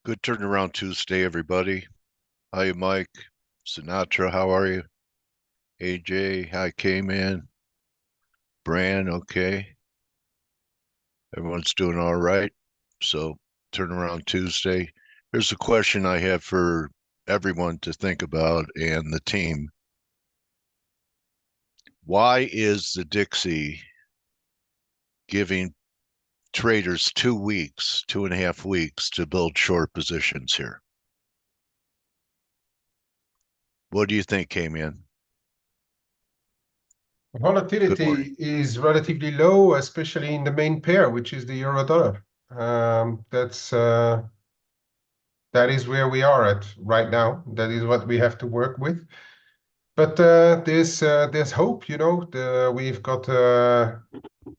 Good turnaround Tuesday, everybody. Hi, Mike. Sinatra, how are you? AJ, hi, Kman. Bran, okay. Everyone's doing all right. So, turnaround Tuesday. Here's a question I have for everyone to think about and the team. Why is the Dixie giving traders 2 weeks, 2.5 weeks to build short positions here? What do you think, Kman? Good morning. Volatility is relatively low, especially in the main pair, which is the euro dollar. That is where we are at right now. That is what we have to work with. But there's hope, we've got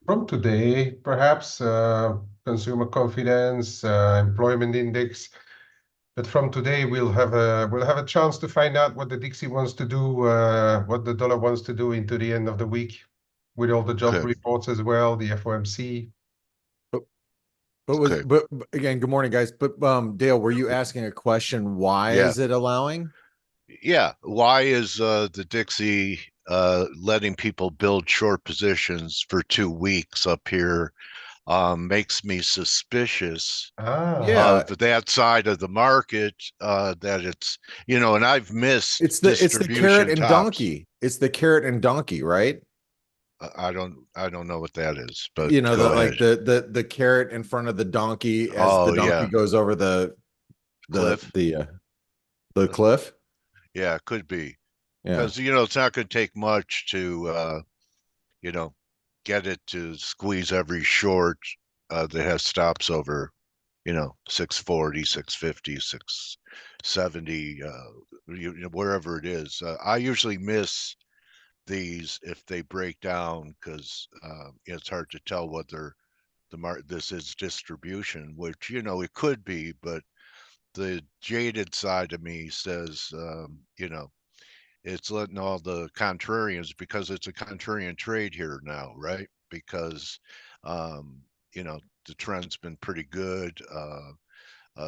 from today perhaps consumer confidence, employment index. But from today we'll have a chance to find out what the Dixie wants to do, what the dollar wants to do into the end of the week, with all the job Okay. reports as well, the FOMC. Okay. But again, good morning, guys. But Dale, were you asking a question? Why Yeah. is it allowing? Yeah. Why is the Dixie letting people build short positions for 2 weeks up here? Makes me suspicious Yeah, of that side of the market. That it's, and I've missed it's the carrot distribution and tops. donkey. It's the carrot and donkey, right? I don't know what that is, but You know, go the ahead. like the carrot in front of the donkey as the Oh donkey yeah, goes over the cliff. cliff. Yeah, it could be Yeah. because it's not going to take much to you know, get it to squeeze every short that has stops over, 640, 650, 670, wherever it is. I usually miss these if they break down because it's hard to tell whether this is distribution, which, it could be, but the jaded side of me says, it's letting all the contrarians because it's a contrarian trade here now, right? Because the trend's been pretty good.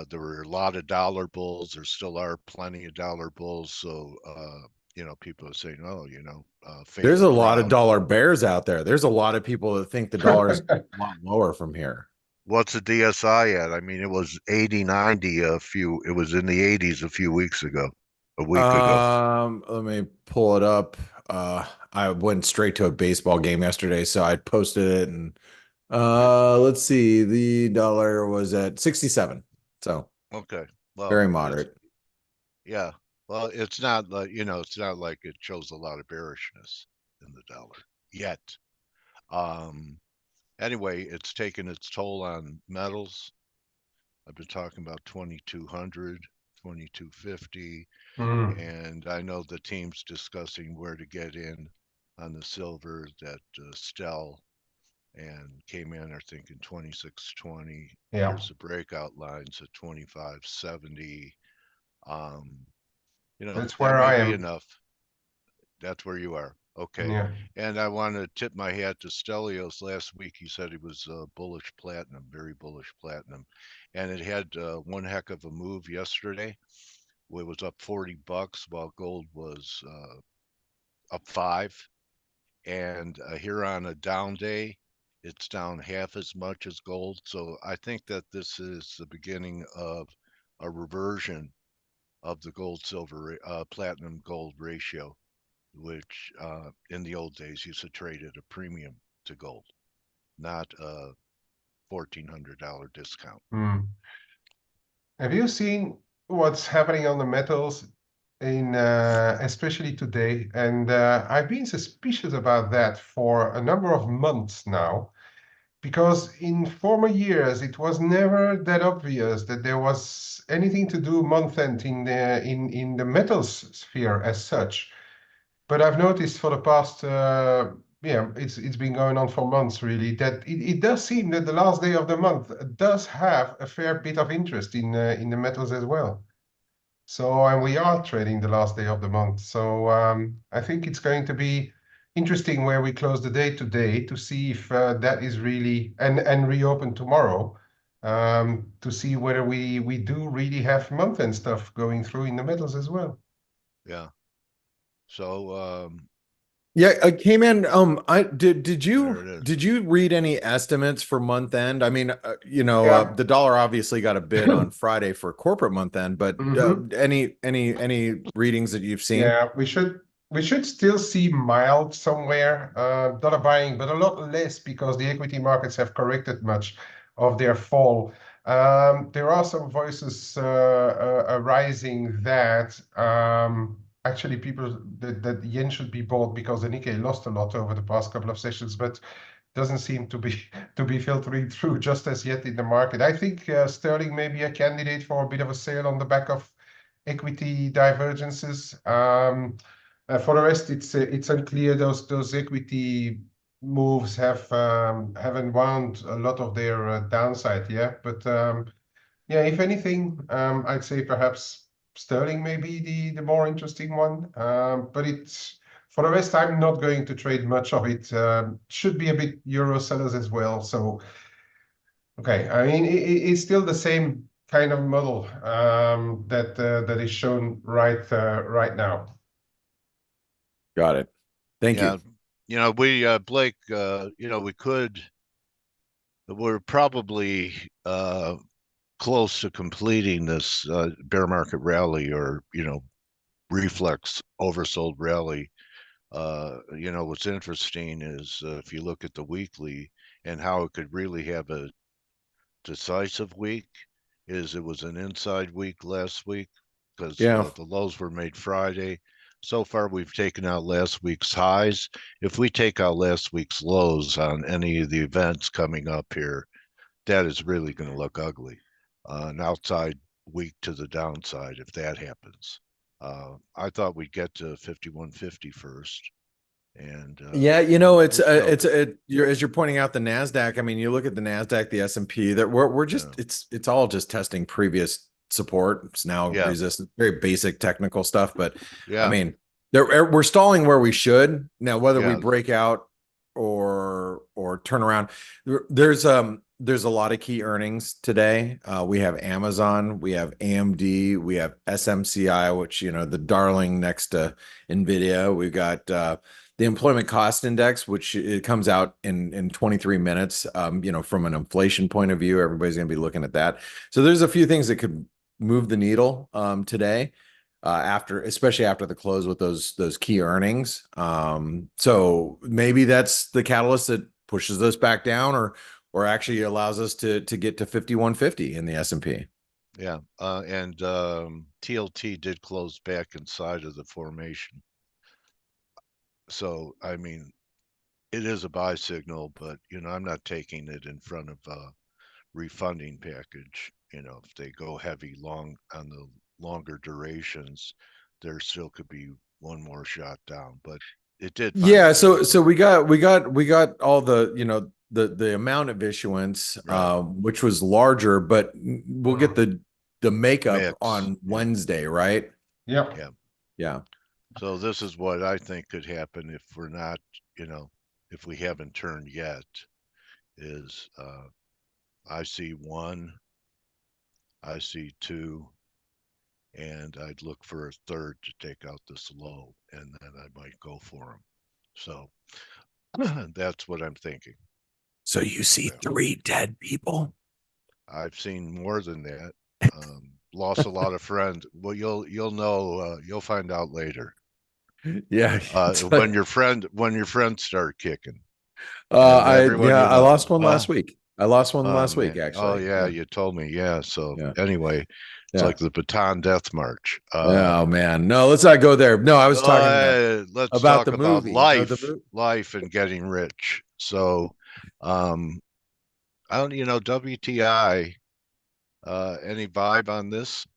There were a lot of dollar bulls. There still are plenty of dollar bulls. So people are saying, oh, There's fatal a lot of crowd. dollar bears out there. There's a lot of people that think the dollar is a lot lower from here. What's the DSI at? I mean, it was 80, 90 it was in the 80s a few weeks ago, a week ago. Let me pull it up. I went straight to a baseball game yesterday, so I posted it and let's see. The dollar was at 67. So Okay. Well, very moderate. yeah. Well, it's not like, it's not like it shows a lot of bearishness in the dollar yet. Um, anyway, it's taken its toll on metals. I've been talking about 2200, 2250, Mm. and I know the team's discussing where to get in on the silver that Stell and Kman are thinking 2620. Yeah, Here's the breakout lines at 2570. Um, that's that where I might be am. enough. That's where you are. Okay. Yeah. And I want to tip my hat to Stelios. Last week he said he was bullish platinum, very bullish platinum. And it had one heck of a move yesterday. It was up $40 while gold was up 5. And here on a down day, it's down half as much as gold. So I think that this is the beginning of a reversion of the gold silver platinum gold ratio, which in the old days used to trade at a premium to gold, not a $1,400 discount. Mm. Have you seen what's happening on the metals in especially today? And I've been suspicious about that for a number of months now, because in former years it was never that obvious that there was anything to do month end in the metals sphere as such. But I've noticed for the past, yeah, it's been going on for months really, that it does seem that the last day of the month does have a fair bit of interest in the metals as well. So, and we are trading the last day of the month. So I think it's going to be interesting where we close the day today to see if that is really, and reopen tomorrow, to see whether we do really have month-end stuff going through in the metals as well. Yeah. So Yeah, Kman, I did there you it is. did you read any estimates for month end? I mean, Yeah. the dollar obviously got a bid on Friday for corporate month end, but Mhm. any readings that you've seen? Yeah, we should still see mild somewhere dollar buying, but a lot less because the equity markets have corrected much of their fall. There are some voices arising that actually people that yen should be bought because the Nikkei lost a lot over the past couple of sessions, but doesn't seem to be to be filtering through just as yet in the market. I think sterling may be a candidate for a bit of a sale on the back of equity divergences. For the rest, it's unclear. Those equity moves have unwound a lot of their downside. Yeah, but yeah, if anything, I'd say perhaps sterling may be the more interesting one. But it's for the rest, I'm not going to trade much of it. Should be a bit euro sellers as well. So okay, I mean it's still the same kind of model that is shown right now. Got it. Thank Yeah. you. We Blake, we're probably close to completing this bear market rally, or reflex oversold rally. What's interesting is if you look at the weekly and how it could really have a decisive week, is it was an inside week last week because Yeah. the lows were made Friday. So far, we've taken out last week's highs. If we take out last week's lows on any of the events coming up here, that is really going to look ugly. An outside week to the downside if that happens. I thought we'd get to 5150 first, and Yeah, we're still, you're as you're pointing out the Nasdaq. I mean, you look at the Nasdaq, the S&P, that we're yeah, just it's all just testing previous support. It's now yeah, resistance, very basic technical stuff, but I yeah, mean, we're stalling where we should. Now, whether we yeah, break out or turn around, there's a lot of key earnings today. We have Amazon, we have AMD, we have SMCI, which the darling next to Nvidia. We've got the employment cost index, which it comes out in 23 minutes. From an inflation point of view, everybody's going to be looking at that. So there's a few things that could move the needle today, especially after the close with those key earnings. So maybe that's the catalyst that pushes us back down, or actually allows us to get to 5150 in the S&P. yeah. And TLT did close back inside of the formation. So, I mean, it is a buy signal, but I'm not taking it in front of a refunding package. If they go heavy long on the longer durations, there still could be one more shot down. But it did Yeah, finally so close. so we got all the amount of issuance, Right. which was larger, but we'll get Mm. the makeup Mix. on Yeah. Wednesday, right? Yep. Yeah. Yeah. So this is what I think could happen if we're not, you know, if we haven't turned yet, is I see one, I see two, and I'd look for a third to take out this low, and then I might go for them. So that's what I'm thinking. So you see Yeah. three dead people? I've seen more than that. Lost a lot of friends. Well, you'll know. You'll find out later. Yeah. When your friends start kicking, and I everyone yeah, you I know. lost one Huh? last week. I lost one Oh last week, man. Oh actually. yeah, Yeah. you told me. Yeah. So Yeah. anyway, it's Yeah. like the Baton Death March. Oh man. No, let's not go there. No, I was talking Let's about talk the about movie. life and getting rich. So, um, I don't, WTI, any vibe on this?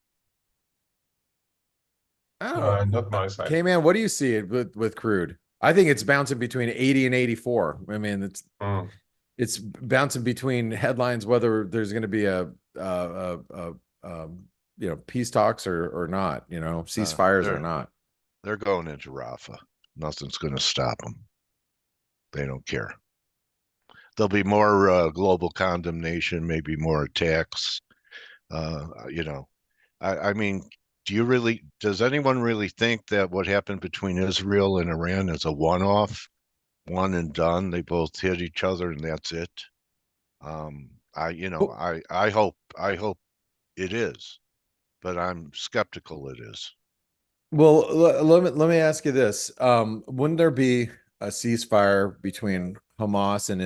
Oh, Not my side. Kman, what do you see with crude? I think it's bouncing between 80 and 84. I mean, Mm. it's bouncing between headlines whether there's going to be peace talks or not, ceasefires or They're not. they're going into Rafa. Nothing's going to stop them. They don't care. there'll be more global condemnation, maybe more attacks. You know, I mean, does anyone really think that what happened between Israel and Iran is a one-off, one and done? They both hit each other and that's it. Well, I hope it is, but I'm skeptical it is. let me ask you this. Wouldn't there be a ceasefire between Hamas and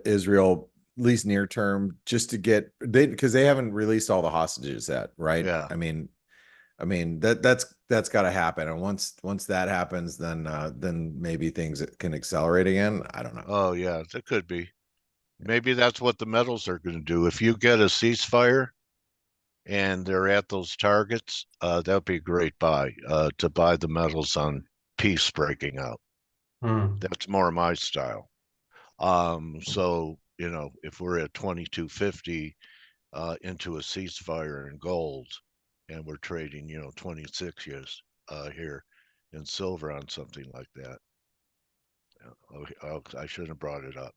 Israel, at least near term, just to get because they haven't released all the hostages yet, right? Yeah. I mean that's got to happen, and once that happens, then maybe things can accelerate again. I don't know. Oh, yeah, it could be. Maybe that's what the metals are going to do. If you get a ceasefire and they're at those targets, that'd be a great buy to buy the metals on peace breaking out. Hmm. That's more my style. So if we're at 2250 into a ceasefire in gold, and we're trading 26 years here in silver on something like that. I shouldn't have brought it up.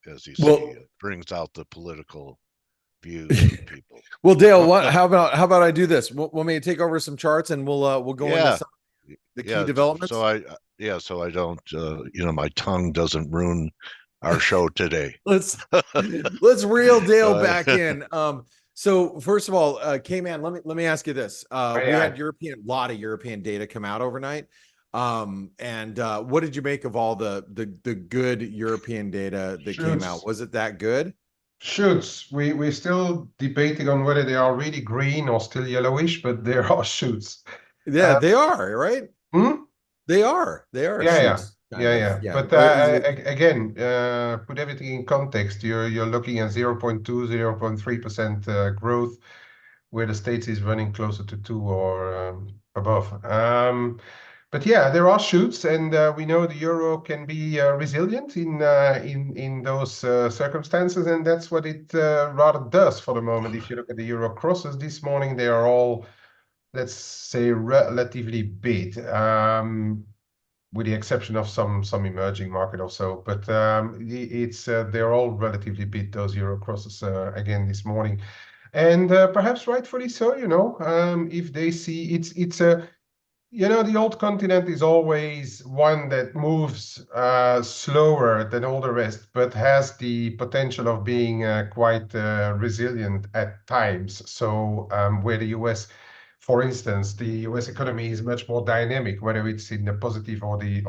As you see, Well, it brings out the political views of people. well, Dale, how about I do this? Want me to take over some charts and we'll go into Yeah, some the key yeah. So developments? I don't, my tongue doesn't ruin our show today. Let's reel Dale uh, back in. So first of all, Kman, let me ask you this. Aye, We aye. had lot of European data come out overnight. And what did you make of all the good European data that came out? Shoots. Was it that good? Shoots. We're still debating on whether they are really green or still yellowish, but there are shoots. Yeah, they are, right? Hmm? They are Yeah, yeah, shoots, kind yeah, of. yeah. Yeah. But again, put everything in context. You're looking at 0.2, 0.3% growth, where the States is running closer to 2 or above. But yeah, there are shoots, and we know the euro can be resilient in those circumstances, and that's what it rather does for the moment. If you look at the euro crosses this morning, they are all, let's say, relatively big. With the exception of some emerging market or so. But it's they're all relatively big, those euro crosses again this morning, and perhaps rightfully so. If they see it's a the old continent is always one that moves slower than all the rest, but has the potential of being quite resilient at times. So where the US, for instance, the US economy is much more dynamic, whether it's in the positive or the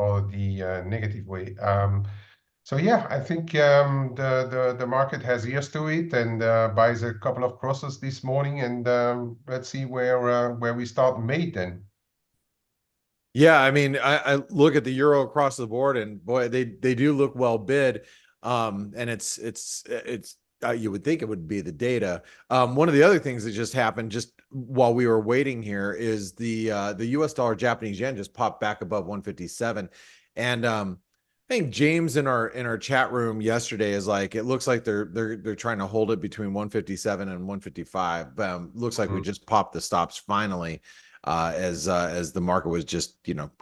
negative way. So yeah, I think the market has ears to it and buys a couple of crosses this morning, and let's see where we start May then. Yeah, I mean, I look at the euro across the board, and boy, they do look well bid. And it's you would think it would be the data. One of the other things that just happened just while we were waiting here is the U.S. dollar Japanese yen just popped back above 157, and I think James in our chat room yesterday is like, it looks like they're trying to hold it between 157 and 155. Looks like we Mhm. just popped the stops finally as the market was just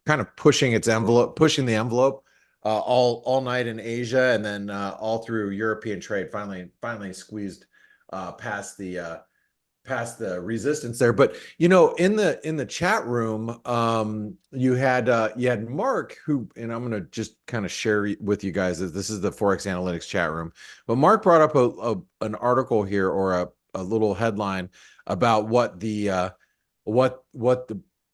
kind of pushing the envelope all night in Asia, and then all through European trade. Finally squeezed past the resistance there. But in the chat room, you had Mark, who, and I'm going to just kind of share with you guys that this is the ForexAnalytix chat room. But Mark brought up an article here, or a little headline about what the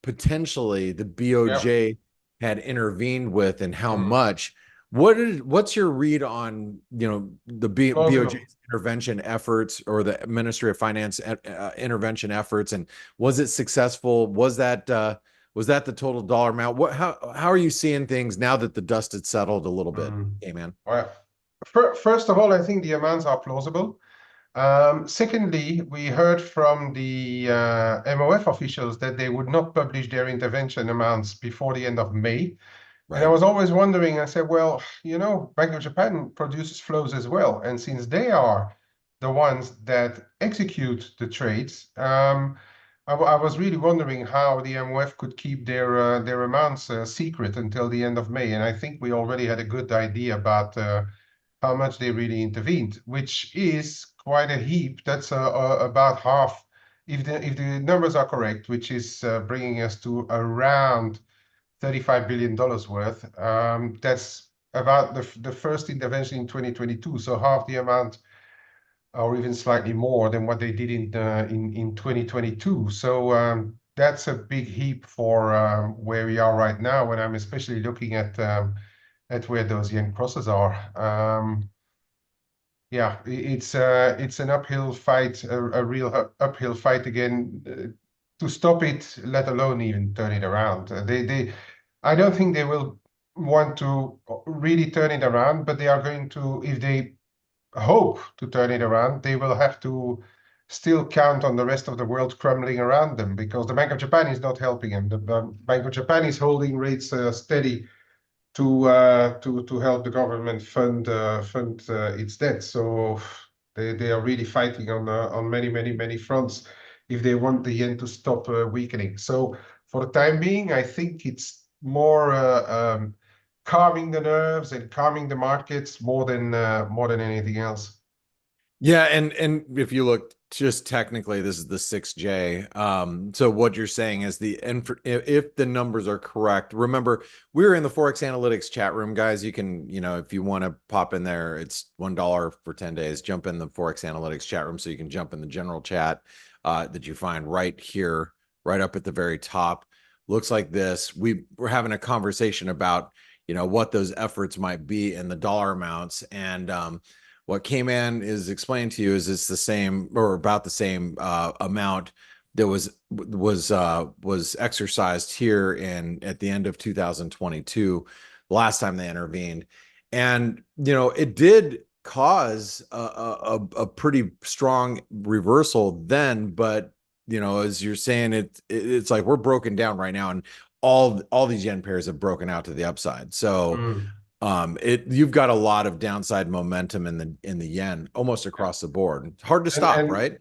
potentially the Yep. BOJ had intervened with, and how Mm. much. What's your read on the Plausible. BOJ's intervention efforts, or the Ministry of Finance intervention efforts, and was it successful? Was that the total dollar amount? How are you seeing things now that the dust had settled a little bit? Mm. Hey, man. Well, first of all, I think the amounts are plausible. Secondly, we heard from the MOF officials that they would not publish their intervention amounts before the end of May. And I Right. was always wondering, I said, well, Bank of Japan produces flows as well. And since they are the ones that execute the trades, I was really wondering how the MOF could keep their amounts secret until the end of May, and I think we already had a good idea about how much they really intervened, which is quite a heap. That's about half, if the numbers are correct, which is bringing us to around $35 billion worth. That's about the first intervention in 2022, so half the amount or even slightly more than what they did in 2022. So that's a big heap for where we are right now, and I'm especially looking at where those yen crosses are. Yeah, it's an uphill fight, a real uphill fight again to stop it, let alone even turn it around. I don't think they will want to really turn it around, but they are going to, if they hope to turn it around, they will have to still count on the rest of the world crumbling around them because the Bank of Japan is not helping them. The Bank of Japan is holding rates steady to help the government fund its debt. So they are really fighting on many fronts if they want the yen to stop weakening. So for the time being, I think it's more calming the nerves and calming the markets more than anything else. Yeah, and if you look just technically, this is the 6J. So what you're saying is if the numbers are correct, remember we're in the ForexAnalytix chat room, guys. You can, if you want to pop in there, it's $1 for 10 days. Jump in the ForexAnalytix chat room so you can jump in the general chat that you find right here, right up at the very top. Looks like this. We're having a conversation about, what those efforts might be and the dollar amounts. And what Kman is explaining to you is it's the same or about the same amount that was exercised here at the end of 2022, last time they intervened, and it did cause a pretty strong reversal then, but as you're saying, it's like we're broken down right now, and all these yen pairs have broken out to the upside. So Mm. You've got a lot of downside momentum in the yen almost across the board. It's hard to stop, And right?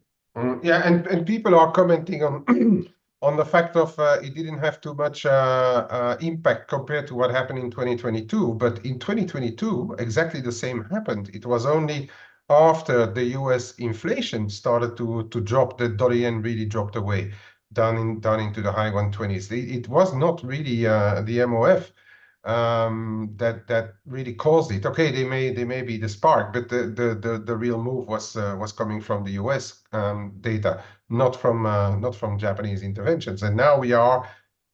yeah, and people are commenting on on the fact of it didn't have too much impact compared to what happened in 2022. But in 2022, exactly the same happened. It was only after the U.S. inflation started to drop that dollar yen really dropped away down into the high 120s. It was not really the MOF that really caused it. Okay, they may be the spark, but the real move was coming from the U.S. Data, not from Japanese interventions. And now we are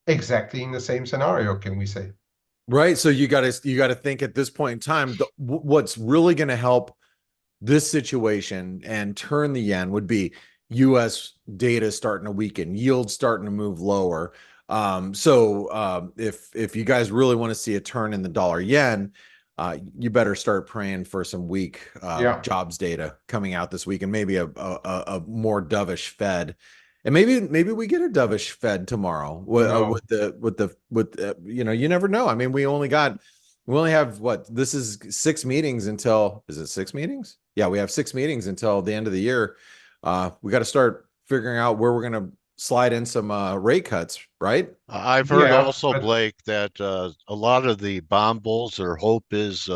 exactly in the same scenario, can we say? Right. So you got to think at this point in time, what's really going to help this situation and turn the yen would be U.S. data starting to weaken, yields starting to move lower. If you guys really want to see a turn in the dollar yen, you better start praying for some weak Yeah, jobs data coming out this week, and maybe a more dovish Fed, and maybe we get a dovish Fed tomorrow no, you never know. I mean, we only have what, this is 6 meetings until, is it 6 meetings? Yeah, we have 6 meetings until the end of the year. We got to start figuring out where we're going to slide in some rate cuts, right? I've heard yeah, also, but Blake, that a lot of the bond bulls, their hope is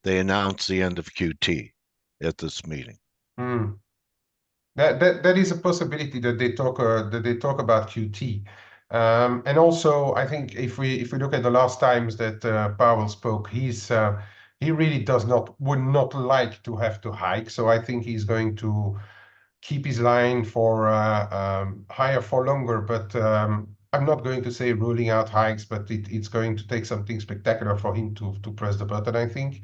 they announce the end of QT at this meeting. hmm. That is a possibility that they talk about QT, and also I think if we look at the last times that Powell spoke, he really would not like to have to hike. So I think he's going to keep his line for higher for longer. But I'm not going to say ruling out hikes, but it's going to take something spectacular for him to press the button, I think.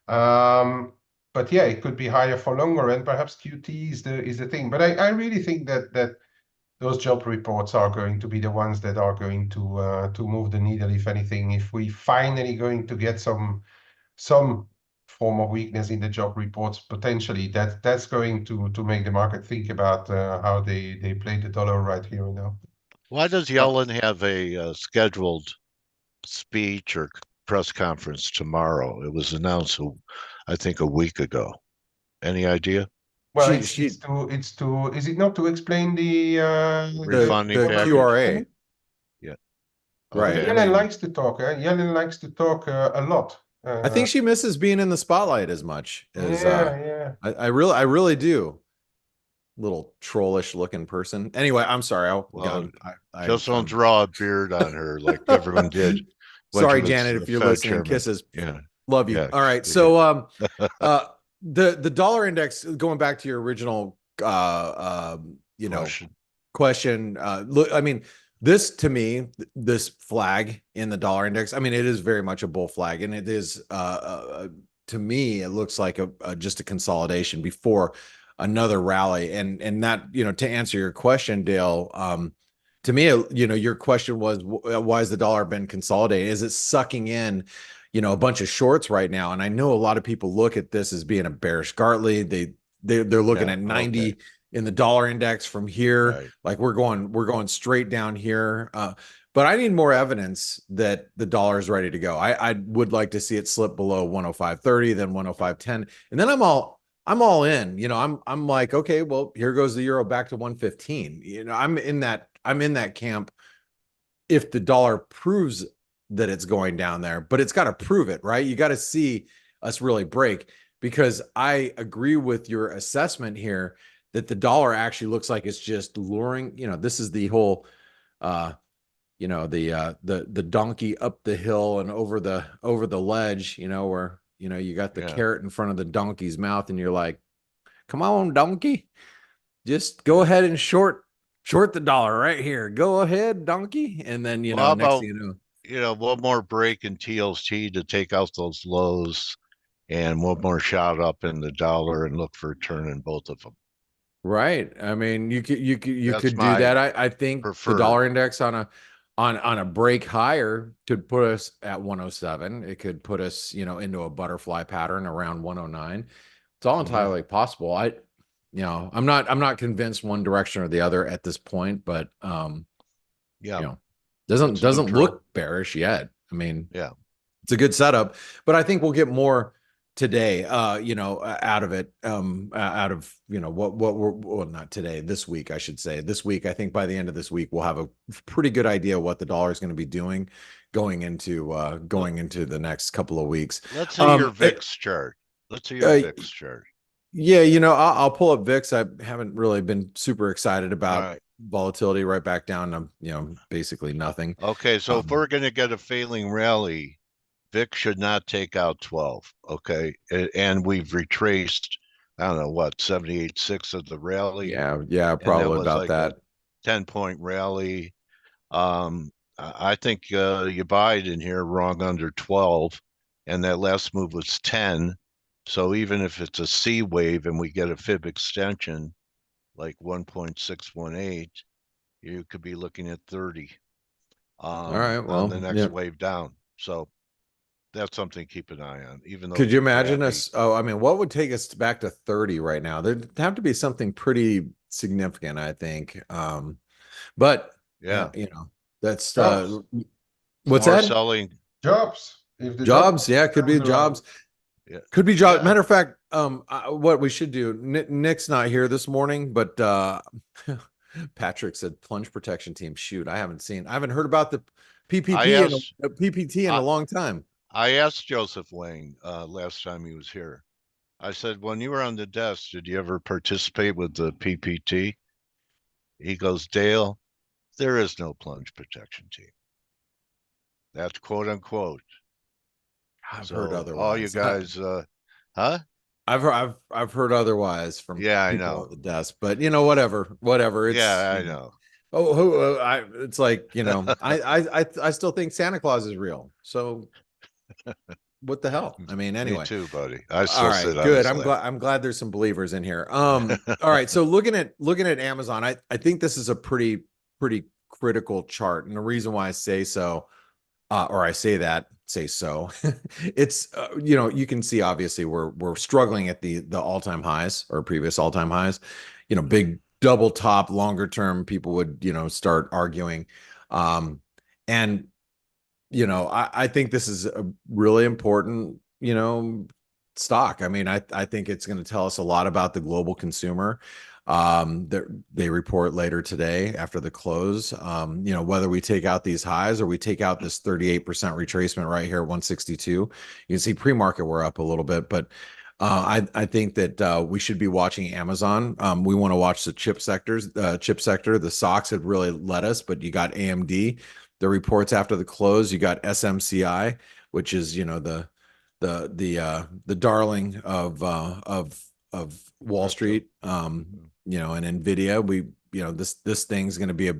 Um, but yeah, it could be higher for longer, and perhaps QT is the thing. But I really think that those job reports are going to be the ones that are going to move the needle, if anything. If we finally going to get some form of weakness in the job reports, potentially that's going to make the market think about how they play the dollar right here and now. Why does Yellen have a scheduled speech or press conference tomorrow? It was announced, I think, a week ago. Any idea? Well, she is it not to explain Refunding the package. QRA, Yeah. right? Okay. I Yellen mean, likes to talk. Yellen likes to talk a lot. I think she misses being in the spotlight as much as Yeah. I really do. Little trollish looking person. Anyway, I'm sorry. well, I just don't draw a beard on her like everyone did when she sorry, was Janet, the if you're Fed listening. chairman. Kisses. Yeah. Love you. Yeah. All right. So the dollar index, going back to your original Question. question, look, I mean, this to me, this flag in the dollar index, I mean, it is very much a bull flag, and it is to me, it looks like just a consolidation before another rally. And that, to answer your question, Dale, to me, your question was, why has the dollar been consolidating? Is it sucking in, a bunch of shorts right now? And I know a lot of people look at this as being a bearish Gartley. They're looking Yeah. at 90 Okay. in the dollar index from here. Right. Like we're going straight down here. But I need more evidence that the dollar is ready to go. I would like to see it slip below 105.30, then 105.10, and then I'm all in. I'm like, okay, well, here goes the euro back to 115. I'm in that camp if the dollar proves that it's going down there, but it's got to prove it, right? You got to see us really break, because I agree with your assessment here that the dollar actually looks like it's just luring. This is the whole the donkey up the hill and over the ledge, where you got the Yeah. carrot in front of the donkey's mouth, and you're like, come on, donkey, just go Yeah. ahead and short the dollar right here. Go ahead, donkey. And then, Well, how next about, thing you one more break in TLT to take out those lows and one more shot up in the dollar and look for a turn in both of them. right. I mean, you That's could do my that. I think the preferred. dollar index on a break higher could put us at 107. It could put us, into a butterfly pattern around 109. It's all entirely possible. I'm not convinced one direction or the other at this point, but Yeah. doesn't It's neutral. look bearish yet. I mean, Yeah. it's a good setup, but I think we'll get more today, out of it, out of, what we're, well, not today, this week, I should say. This week, I think by the end of this week, we'll have a pretty good idea what the dollar is going to be doing going into the next couple of weeks. Let's see your VIX chart. Let's see your VIX chart. Yeah, I'll pull up VIX. I haven't really been super excited about Right. volatility, right back down to, basically nothing. Okay, so if we're going to get a failing rally, VIX should not take out 12. Okay, and we've retraced, I don't know what, 78.6 of the rally. Yeah, And that probably was about like that. a 10-point rally. I think you buy it in here wrong under 12, and that last move was 10. So even if it's a C wave and we get a fib extension like 1.618, you could be looking at 30 All right, on the well, next yeah. wave down. So that's something to keep an eye on, even though Could it's you imagine crappy. us? Oh, I mean, what would take us back to 30 right now? There'd have to be something pretty significant, I think. But Yeah, that's Jobs. what's more that? selling. Jobs. If the Jobs, jobs yeah, could be comes around. jobs. Yeah, Could be jobs. yeah. Matter of fact, what we should do, Nick's not here this morning, but Patrick said plunge protection team. Shoot, I haven't heard about the I PPP asked, and PPT in a I, long time. I asked Joseph Wang last time he was here. I said, when you were on the desk, did you ever participate with the PPT? He goes, Dale, there is no plunge protection team. That's quote unquote. I've heard So all you otherwise. guys, huh? I've heard otherwise from Yeah, I people know. at the desk, but whatever. It's Yeah, I know. it's like I still think Santa Claus is real. So what the hell? I mean, Me anyway. too, buddy. I All still right, sit on good. his I'm lap. glad there's some believers in here. All right, so looking at Amazon, I think this is a pretty critical chart, and the reason why I say so, or I say so, it's you can see obviously we're struggling at the all-time highs or previous all-time highs. Big double top, longer term, people would start arguing, and I think this is a really important stock. I mean, I think it's going to tell us a lot about the global consumer. They report later today after the close. You know, whether we take out these highs or we take out this 38% retracement right here at 162. You can see pre-market we're up a little bit, but I think that we should be watching Amazon. We want to watch the chip sector. The stocks had really led us, but you got AMD, the reports after the close. You got SMCI, which is, you know, the darling of Wall Street, you know, and Nvidia. You know, this thing's going to be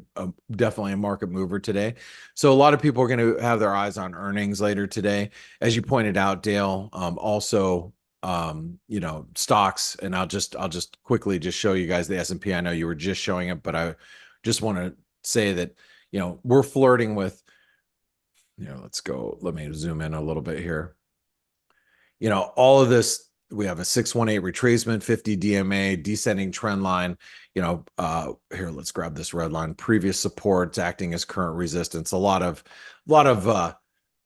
definitely a market mover today. So a lot of people are going to have their eyes on earnings later today, as you pointed out, Dale. Also, you know, stocks, and I'll just quickly just show you guys the S&P. I know you were just showing it, but I just want to say that, you know, we're flirting with, you know, let me zoom in a little bit here. You know, all of this, we have a 618 retracement, 50 DMA, descending trend line. You know, here, let's grab this red line. Previous supports acting as current resistance. A lot of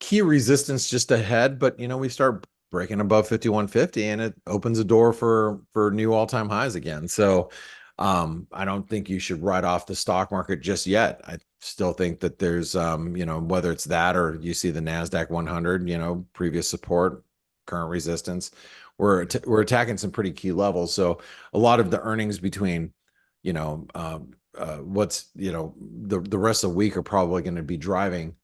key resistance just ahead, but you know, we start breaking above 5150 and it opens a door for new all-time highs again. So I don't think you should write off the stock market just yet. I still think that there's you know, whether it's that or you see the NASDAQ 100, you know, previous support, current resistance, we're attacking some pretty key levels. So a lot of the earnings between, you know, what's, you know, the rest of the week are probably going to be driving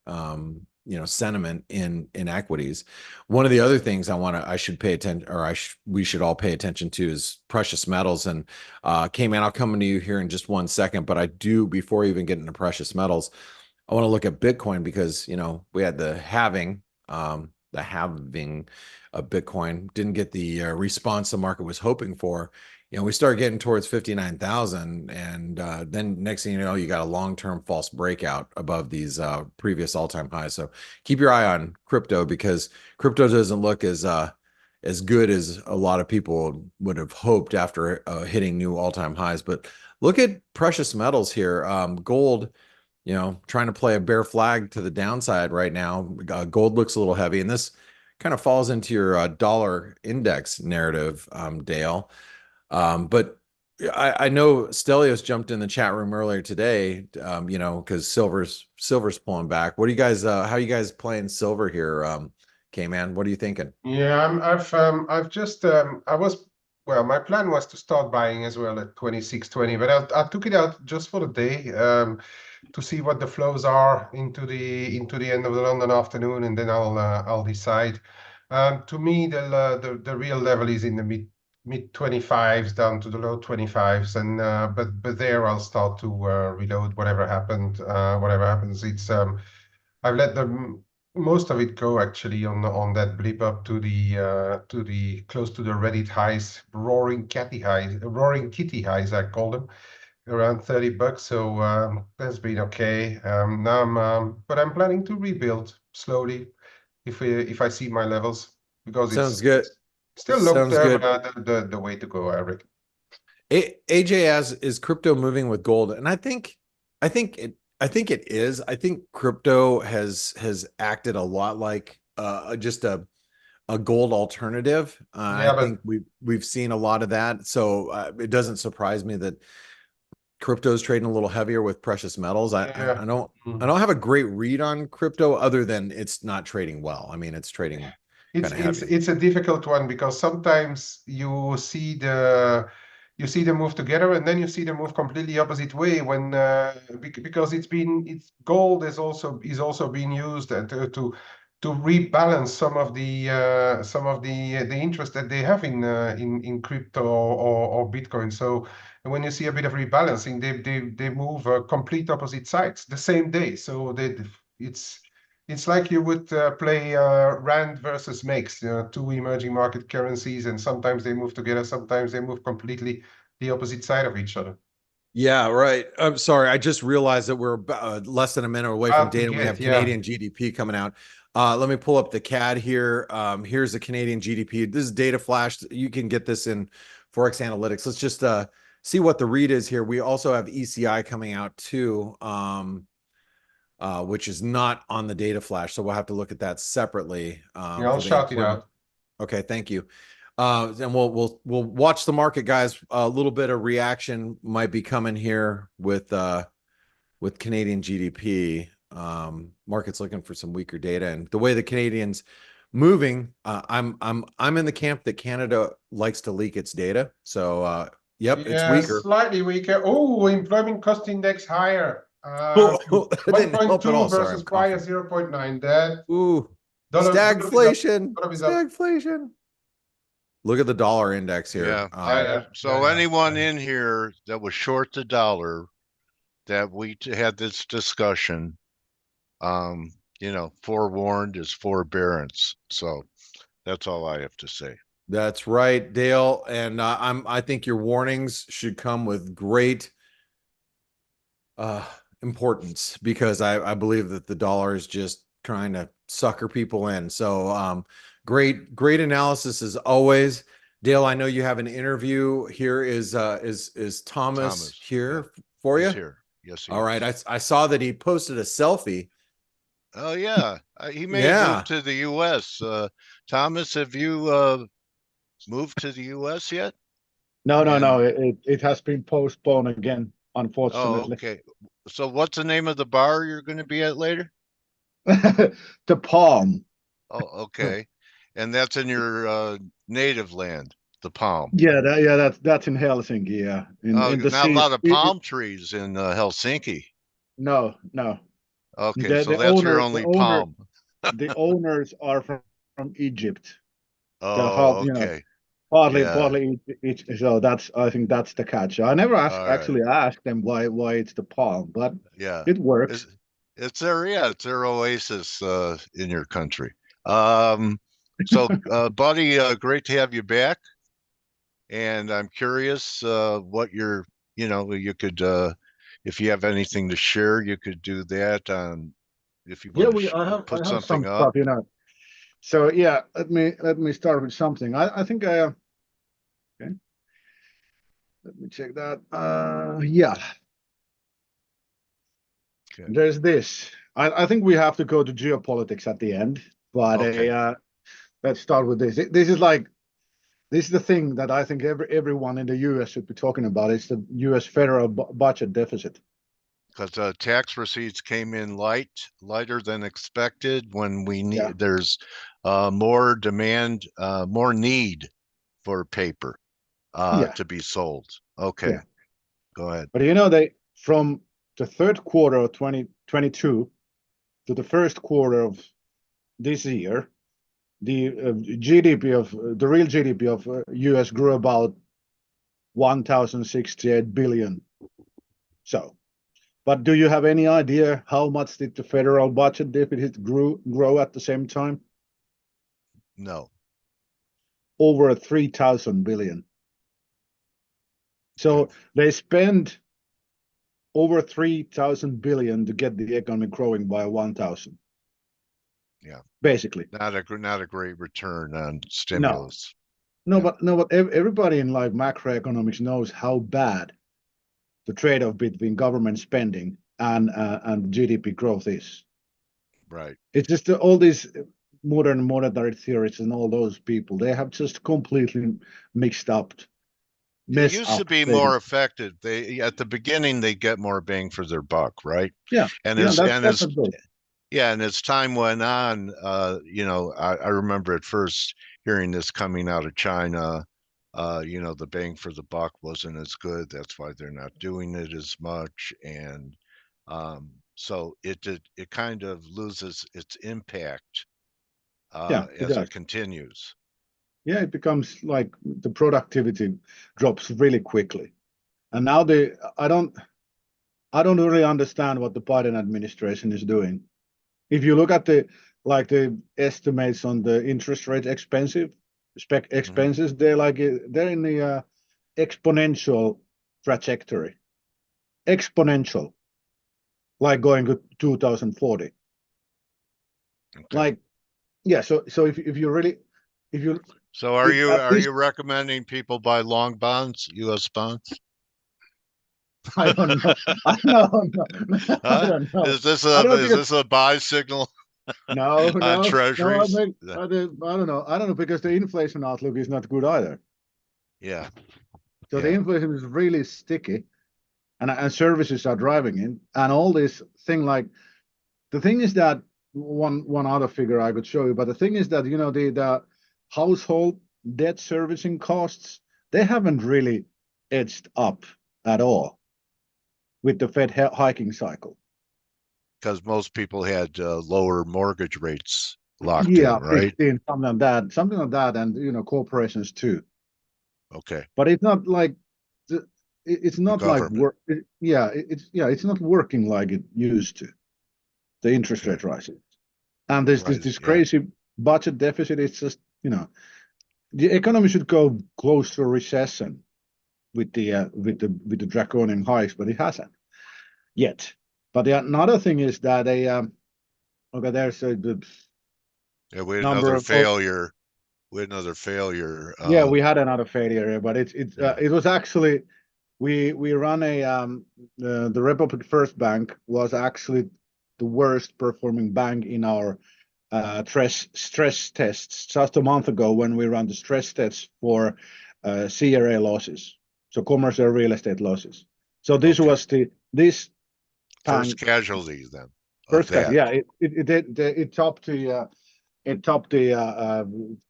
you know, sentiment in equities. One of the other things I should pay attention, or we should all pay attention to, is precious metals. And Kman, I'll come into you here in just one second, but I do, before I even get into precious metals, I want to look at Bitcoin, because, you know, we had the halving of Bitcoin, didn't get the response the market was hoping for. You know, we start getting towards 59,000, and then next thing you know, you got a long-term false breakout above these previous all-time highs. So keep your eye on crypto, because crypto doesn't look as good as a lot of people would have hoped after hitting new all-time highs. But look at precious metals here. Gold, you know, trying to play a bear flag to the downside right now. Gold looks a little heavy, and this kind of falls into your dollar index narrative, Dale. But I know Stelios jumped in the chat room earlier today, you know, because silver's pulling back. What do you guys, how are you guys playing silver here, Kman? What are you thinking? Yeah, I've just well, my plan was to start buying as well at 26.20, but I took it out just for the day to see what the flows are into the end of the London afternoon, and then I'll decide. To me, the real level is in the mid 25s down to the low 25s, and but there I'll start to reload whatever happens. It's I've let them most of it go actually on that blip up to the close to the Reddit highs, roaring kitty highs, I call them, around $30. So that's been okay. Now but I'm planning to rebuild slowly if I see my levels, because Sounds good. it's still long Sounds term good. the way to go, I reckon. AJ asks, is crypto moving with gold? And I think it is. I think crypto has acted a lot like just a gold alternative. I Yeah, but think we've seen a lot of that. So it doesn't surprise me that crypto is trading a little heavier with precious metals. yeah. I don't have a great read on crypto, other than it's not trading well. I mean, it's trading It's kind of it's heavy. it's a difficult one, because sometimes you see them move together, and then you see them move completely opposite way when because it's gold is also being used to rebalance some of the interest that they have in crypto or Bitcoin. So when you see a bit of rebalancing, they move complete opposite sides the same day. So it's it's like you would play Rand versus MEX, two emerging market currencies, and sometimes they move together, sometimes they move completely the opposite side of each other. Yeah, right. I'm sorry. I just realized that we're about, less than a minute away from Hard to data. We get, have yeah. Canadian GDP coming out. Let me pull up the CAD here. Here's the Canadian GDP. This is data flash. You can get this in ForexAnalytix. Let's just see what the read is here. We also have ECI coming out too, which is not on the data flash. So we'll have to look at that separately Yeah, I'll for the shout it employment. out. Okay, thank you. And we'll watch the market, guys. A little bit of reaction might be coming here with Canadian GDP. Market's looking for some weaker data, and the way the Canadians moving, I'm in the camp that Canada likes to leak its data. So yep, it's Yeah, weaker. slightly weaker. Oh, employment cost index higher. That didn't help at 1.2 all. Sorry, versus I'm prior coughing. 0.9. That Ooh, dollar is up. stagflation, Dollar is up. stagflation. Look at the dollar index here. Yeah. So Yeah. anyone in here that was short the dollar, that we had this discussion, forewarned is forbearance. So that's all I have to say. That's right, Dale. And I think your warnings should come with great importance, because I believe that the dollar is just trying to sucker people in. So great analysis as always. Dale, I know you have an interview here. Is Thomas here for He's you? here. Yes, he All right. is. I saw that he posted a selfie. Oh yeah, he may have Yeah. moved to the U.S. Thomas, have you moved to the U.S. yet? No, no, And no. It has been postponed again, oh, unfortunately. okay. So what's the name of the bar you're going to be at later? The Palm. Oh, okay. And that's in your native land, the Palm. Yeah, that's in Helsinki. Yeah, Oh, in the not a sea. lot of palm trees in Helsinki. No, no. Okay, The so the that's your owner only palm. the owners are from Egypt. The half, Oh, okay. Yeah. partly each. So that's, I think that's the catch. I never All right. actually asked them why it's the Palm, but Yeah. it It's works. it's their oasis in your country. So buddy, great to have you back. And I'm curious what you could if you have anything to share, you could do that if you Yeah, want to I put have some something up. stuff. So yeah, let me start with something. I think okay. Let me check that. Yeah, Okay. there's this. I think we have to go to geopolitics at the end, but Okay. let's start with this. This is the thing that I think everyone in the U.S. should be talking about. It's the U.S. federal budget deficit. Because tax receipts came in lighter than expected when we Yeah, need there's more demand, more need for paper yeah, to be sold. Okay, yeah. go ahead. But they from the third quarter of 2022 to the first quarter of this year, the GDP of the real GDP of US grew about 1,068 billion. So, but do you have any idea how much did the federal budget deficit grow at the same time? No. Over 3,000 billion. So Okay. they spend over 3,000 billion to get the economy growing by 1,000. Yeah. Basically. Not a great return on No, stimulus. no, Yeah. but everybody in like macroeconomics knows how bad the trade-off between government spending and GDP growth is. Right. It's just all these modern monetary theorists and all those people, they have just completely It messed used to up. be more effective. They at the beginning they get more bang for their buck, right? Yeah, And yeah, as that's and as definitely. Yeah, and as time went on, I remember at first hearing this coming out of China. The bang for the buck wasn't as good. That's why they're not doing it as much, and so it kind of loses its impact Yeah, it as does. it continues. Yeah, it becomes like the productivity drops really quickly. And now I don't really understand what the Biden administration is doing. If you look at the estimates on the interest rate Mhm. expenses, they're in the exponential trajectory. Exponential, like going to 2040. Okay. Like, yeah, so if you really if you So are if you at are least you recommending people buy long bonds, U.S. bonds? I don't know. I don't know. I Huh? don't know. Is this I a don't is think this a buy signal? No, on no, no. treasuries. I don't know. I don't know because the inflation outlook is not good either. Yeah, So the yeah. inflation is really sticky, and services are driving it, and all this thing like the thing is that one other figure I could show you, but the thing is that the household debt servicing costs, they haven't really edged up at all with the Fed hiking cycle. Because most people had lower mortgage rates locked Yeah, in, right? 15, something like that, and corporations too. Okay. But it's not like it's The not like government. it's not working like it used to. The interest Okay. rate rises, and there's Right. this Yeah. crazy budget deficit. It's just the economy should go close to a recession with the draconian hikes, but it hasn't yet. But another thing is that okay, there's the Yeah. We had number another of failure. We had another failure. yeah, we had another failure, but Yeah. it was actually we run the Republic First Bank was actually the worst performing bank in our stress tests just a month ago when we ran the stress tests for CRA losses, so commercial real estate losses. So this Okay. was this First bank casualty then of first cut. that. Yeah, it topped the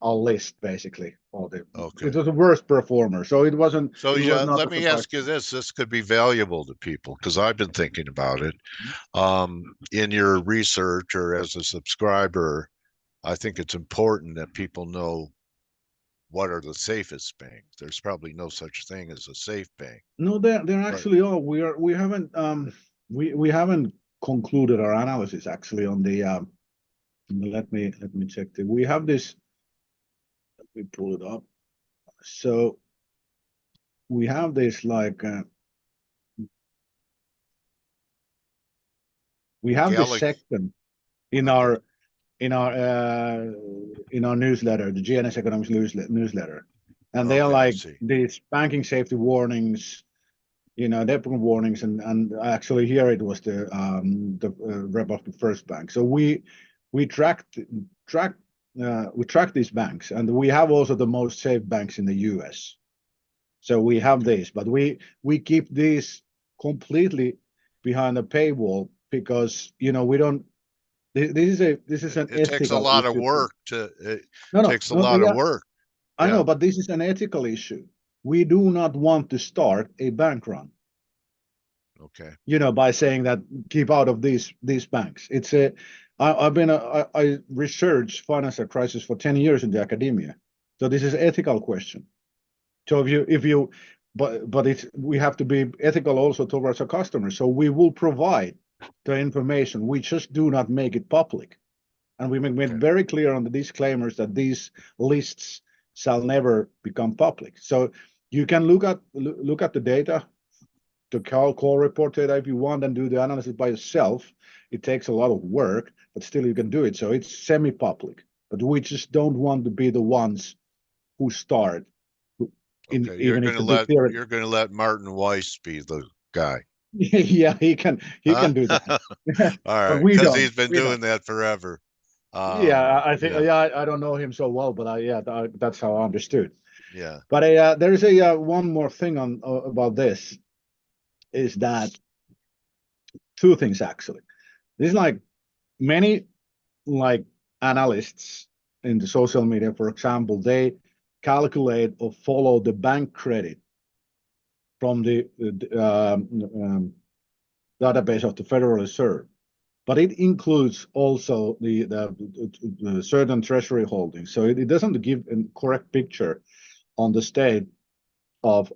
our list basically. Okay. It was the worst performer, so it wasn't. So It was yeah, not let a me surprise. ask you this. This could be valuable to people because I've been thinking about it. In your research or as a subscriber, I think it's important that people know what are the safest banks. There's probably no such thing as a safe bank. No, they're But actually all. We haven't concluded our analysis actually on the. Let me check. We have this. Let me pull it up. So we have this like we have this Gallic, section in okay, our in our uh, in our newsletter, the GNS Economics newsletter, and they are okay, I like see. these banking safety warnings, debt warnings, and actually here it was the Republic First Bank. So we track we track these banks, and we have also the most safe banks in the U.S. So we have Okay. this, but we keep these completely behind a paywall because we don't. This is an It takes a ethical lot of issue. work to it No, no, takes a no. lot of Yeah, work. I Yeah. know, but this is an ethical issue. We do not want to start a bank run, Okay. by saying that keep out of these banks. I researched financial crisis for 10 years in the academia. So this is an ethical question. So but we have to be ethical also towards our customers. So we will provide the information. We just do not make it public. And we make it Okay. very clear on the disclaimers that these lists shall never become public. So you can look at the data, the call report data if you want, and do the analysis by yourself. It takes a lot of work, but still you can do it. So it's semi-public, but we just don't want to be the ones who start. Okay. Even if the big theory, You're gonna let Martin Weiss be the guy. yeah, he Huh? can do that, All but right, we because don't. he's been We don't. doing that forever. Yeah, I think Yeah, I don't know him so well, but that's how I understood. yeah. But there is one more thing on about this is that two things actually. This is like many like analysts in the social media, for example, they calculate or follow the bank credit from the database of the Federal Reserve, but it includes also the certain treasury holdings. So it doesn't give a correct picture on the state of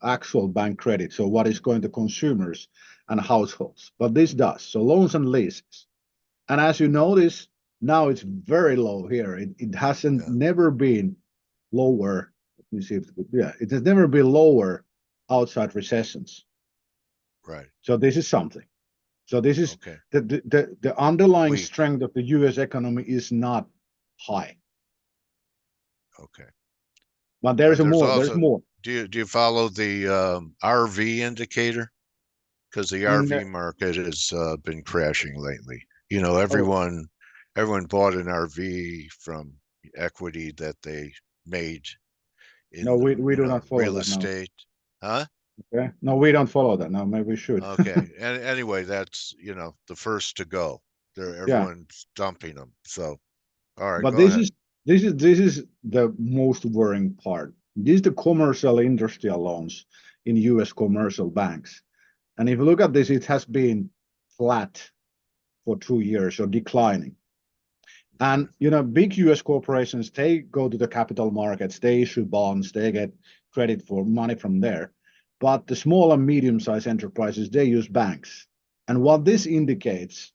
actual bank credit. So what is going to consumers and households, but this does. So loans and leases. And as you notice, now it's very low here. It hasn't Yeah. never been lower. Let me see it has never been lower outside recessions. Right. So this is something. So this is Okay. the underlying Weak. strength of the US economy is not high. Okay. But there's There's more. There's also more. do you follow the RV indicator? Because the RV No, market has been crashing lately. oh, everyone bought an RV from equity that they made in No, the, we do not follow real that. No. estate. Huh? Okay. No, we don't follow that. No, maybe we should. Okay. And anyway, that's, the first to go. Yeah. Everyone's dumping them. So, all right, But go ahead. this is the most worrying part. This is the commercial industrial loans in US commercial banks. And if you look at this, it has been flat for 2 years or declining. And big US corporations, they go to the capital markets, they issue bonds, they get credit for money from there. But the small and medium-sized enterprises, they use banks. And what this indicates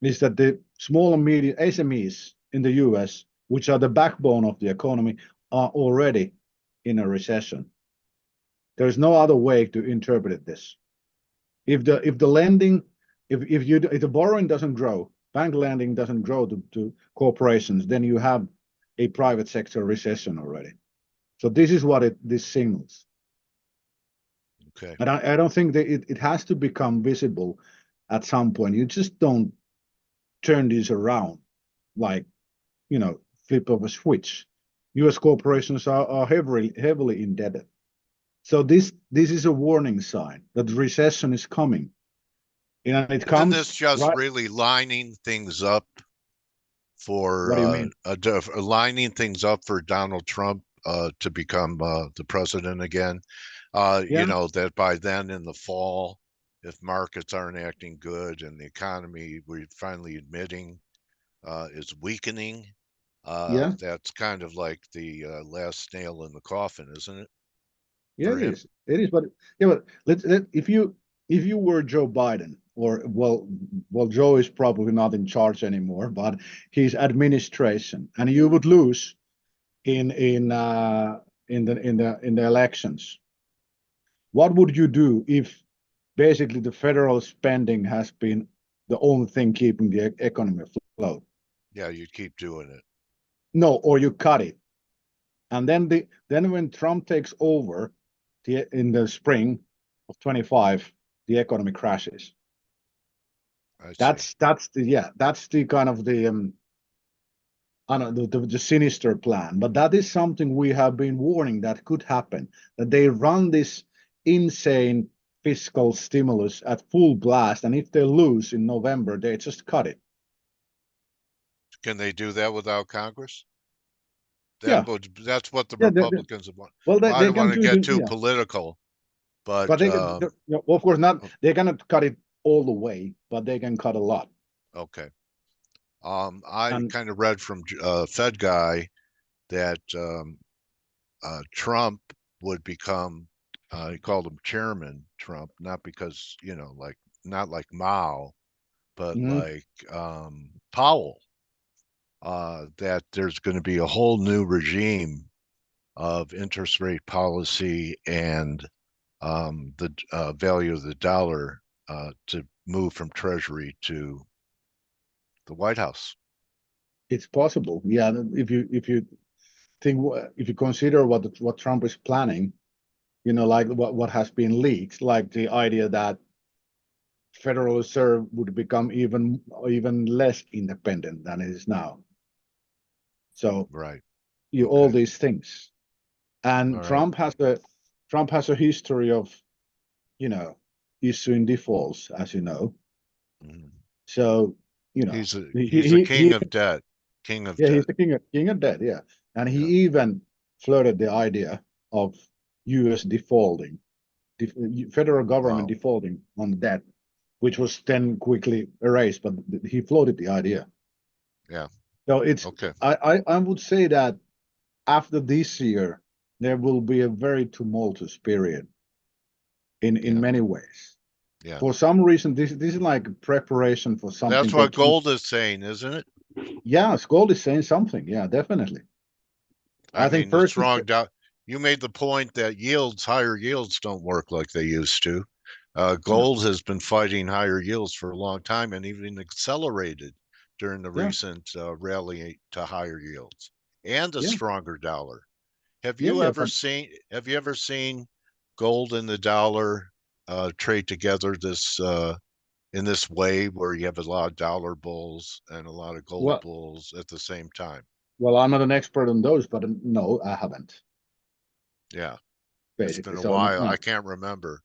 is that the small and medium SMEs in the US, which are the backbone of the economy, are already in a recession. There is no other way to interpret this. If the lending, if the borrowing doesn't grow, bank lending doesn't grow to corporations, then you have a private sector recession already. So this is what this signals. Okay. And I don't think that it has to become visible at some point. You just don't turn this around like, flip of a switch. US corporations are heavily indebted. So this is a warning sign that recession is coming. And it Isn't comes this just right. really lining things up for What do you mean? lining things up for Donald Trump to become the president again? Yeah. That by then in the fall, if markets aren't acting good and the economy we're finally admitting is weakening, Yeah. that's kind of like the last nail in the coffin, isn't it? Yeah, For it him? is. It is. But if you were Joe Biden, or Joe is probably not in charge anymore, but his administration, and you would lose in the elections, what would you do if basically the federal spending has been the only thing keeping the economy afloat? Yeah, you'd keep doing it. No, or you cut it, and then when Trump takes over in the spring of 25, the economy crashes. I see. That's the kind of the I don't know, the sinister plan, but that is something we have been warning that could happen. That they run this insane fiscal stimulus at full blast, and if they lose in November, they just cut it. Can they do that without Congress? Yeah, That's what the yeah. Republicans want. Well, Well, I they don't can want to do get the too political, but but of course not. They cannot cut it all the way, but they can cut a lot. okay. I And kind of read from Fed guy that Trump would become, he called him Chairman Trump, not because, like, not like Mao, but mhm, like Powell, that there's going to be a whole new regime of interest rate policy and the value of the dollar to move from Treasury to the White House. it's possible. Yeah, if you consider what Trump is planning, like what has been leaked, like the idea that Federal Reserve would become even less independent than it is now. So Right. all Okay. these things, and All right. Trump has a history of you know issuing defaults, as you know. Mhm. So He's a he king of debt. King of yeah, he's debt. the king of debt, yeah, and he Yeah. even floated the idea of U.S. defaulting, federal government Wow. defaulting on debt, which was then quickly erased, but he floated the idea. Yeah. So it's Okay. I would say that after this year there will be a very tumultuous period in Yeah. many ways. Yeah. For some reason, this is like preparation for something That's called what gold is saying, isn't it? yeah, Gold is saying something. Yeah, definitely. I I think mean, the first is strong doubt. You made the point that higher yields don't work like they used to. no, Gold has been fighting higher yields for a long time and even accelerated during the yeah, recent rally to higher yields and a yeah, stronger dollar. yeah, yeah, but Have you ever seen gold and the dollar trade together in this wave where you have a lot of dollar bulls and a lot of gold Well, bulls at the same time? well, I'm not an expert on those, but no, I haven't Yeah, it's basically. been a So while. I no, can't remember.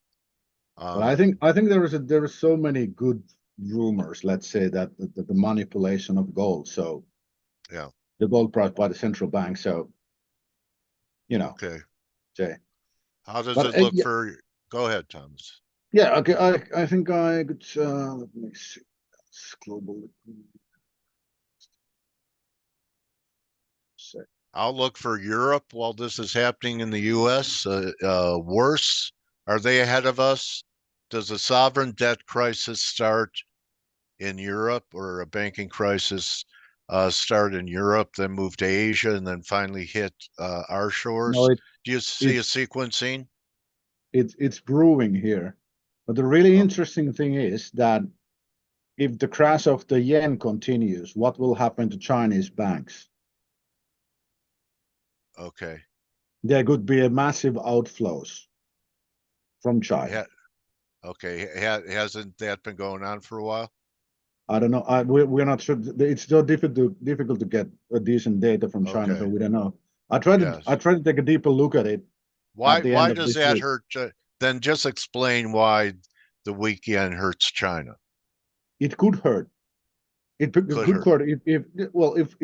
but I think there is so many good rumors. Let's say that the manipulation of gold. So Yeah. the gold price by the central bank. So Okay. say, How does but it look yeah, for? Go ahead, Thomas. yeah. Okay, I think I could. Let me see. That's global liquidity. Outlook for Europe while this is happening in the U.S. Worse? Are they ahead of us? Does a sovereign debt crisis start in Europe, or a banking crisis start in Europe, then move to Asia, and then finally hit our No, shores? Do you see a it's sequencing? it's brewing here. But the really Oh, interesting thing is that if the crash of the yen continues, what will happen to Chinese banks? okay. There could be a massive outflows from China. Ha okay. Hasn't that been going on for a while? I don't know. We're not sure. It's so difficult to get a decent data from China, so Okay. we don't know. I Yes. tried to take a deeper look at it at the end Why of does this that week. hurt? Then just explain why the weak yen hurts China. It could hurt. It Could could hurt. hurt if well if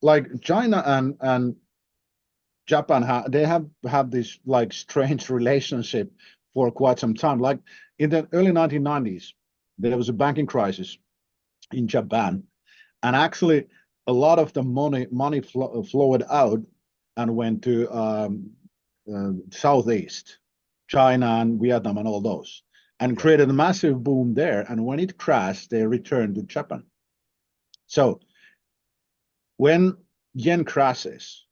like China and Japan they have this like strange relationship for quite some time. Like in the early 1990s, there was a banking crisis in Japan, and actually a lot of the money flowed out and went to southeast, China and Vietnam and all those, and Yeah. created a massive boom there. And when it crashed, they returned to Japan. So when yen crashes,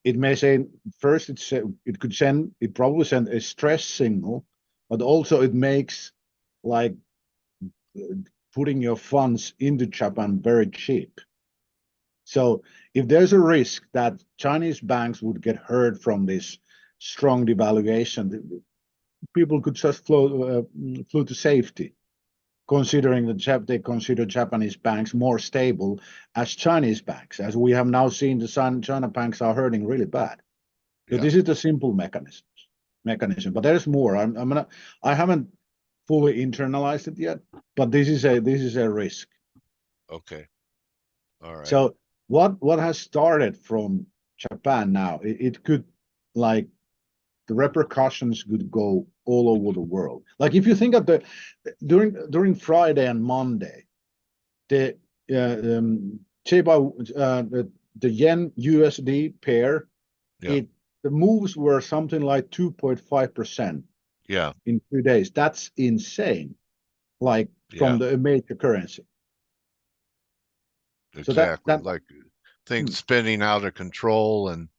it may say first it probably send a stress signal, but also it makes like putting your funds into Japan very cheap. So if there's a risk that Chinese banks would get hurt from this strong devaluation, people could just flow to safety, considering that they consider Japanese banks more stable as Chinese banks, as we have now seen the China banks are hurting really bad. So Yeah. this is the simple mechanism, but there's more. I haven't fully internalized it yet, but this is a risk. Okay. All right. So what has started from Japan now? It could like the repercussions could go all over the world. Like if you think of the during Friday and Monday, the the yen USD pair, Yeah. the moves were something like 2.5% Yeah. in 2 days. That's insane. Like from Yeah. the major currency. So Exactly. that Like hmm, things spinning out of control, and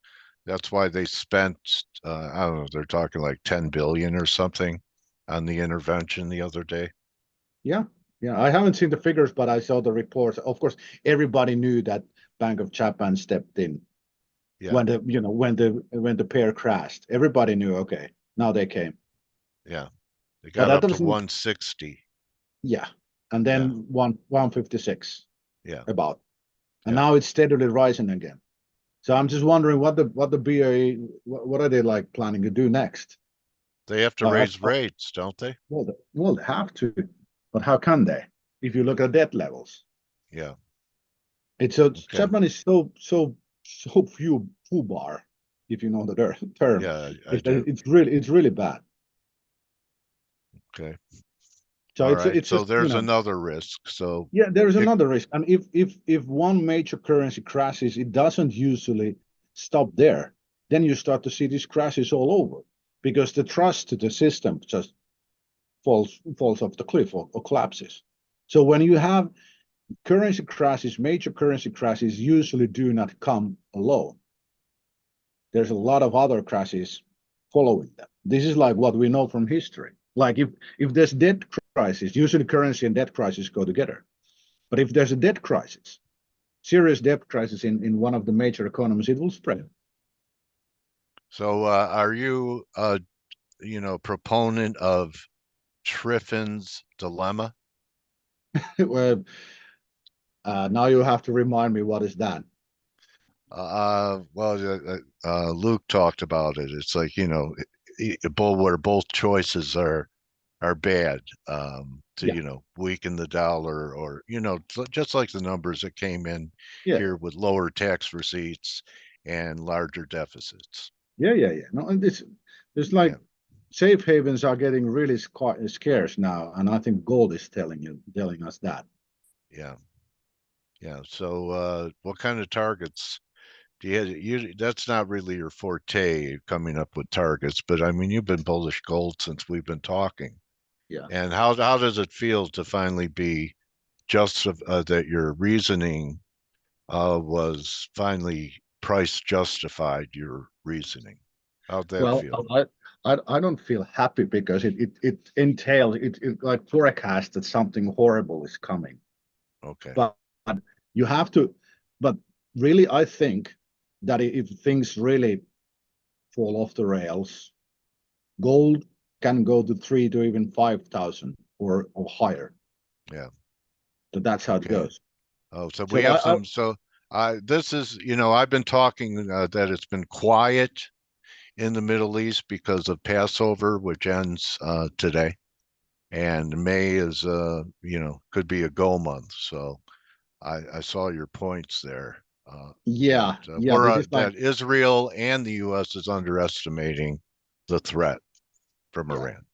that's why they spent I don't know, they're talking like 10 billion or something on the intervention the other day. yeah, yeah. I haven't seen the figures, but I saw the reports. Of course, everybody knew that Bank of Japan stepped in Yeah. when the pair crashed. Everybody knew. Okay, now they came, Yeah. They but got that up to doesn't. 160. Yeah, and Yeah. then 156 Yeah. about, and Yeah. now it's steadily rising again. So I'm just wondering what the BA what are they like planning to do next? They have to Uh, raise rates, don't they? they have to, but how can they? If you look at debt levels, Yeah. it's so Okay. Japan is so few bar, if you know the term. Yeah, I do. It's really bad. Okay. So All right. it's So just there's another risk. So yeah, there is it, another risk, and if one major currency crashes, it doesn't usually stop there. Then you start to see these crashes all over because the trust to the system just falls off the cliff or collapses. So when you have currency crashes, major currency crashes usually do not come alone. There's a lot of other crashes following them. This is like what we know from history. Like if there's debt crisis, usually currency and debt crisis go together. But if there's a debt crisis, serious debt crisis in one of the major economies, it will spread. so are you proponent of Triffin's dilemma? Well, now you have to remind me, what is that? Luke talked about it. It's like, where both choices are bad, to, Yeah. weaken the dollar, or, just like the numbers that came in Yeah. here with lower tax receipts and larger deficits. Yeah. No, and it's like Yeah. safe havens are getting really scarce now, and I think gold is telling us that. Yeah. Yeah. So, what kind of targets do that's not really your forte, coming up with targets, but I mean, you've been bullish gold since we've been talking. Yeah. And how does it feel to finally be just that your reasoning was finally price justified your reasoning? How'd that Well, feel? I don't feel happy because it entails it like forecast that something horrible is coming. Okay. But you have to, but really, I think that if things really fall off the rails, gold can go to 3 to even 5,000 or higher. Yeah. So that's how it Okay. goes. Oh, so we So have I some. So this is, I've been talking that it's been quiet in the Middle East because of Passover, which ends today, and May is, could be a go month. So I saw your points there. That yeah, this is like, that Israel and the U.S. is underestimating the threat from yeah, Iran.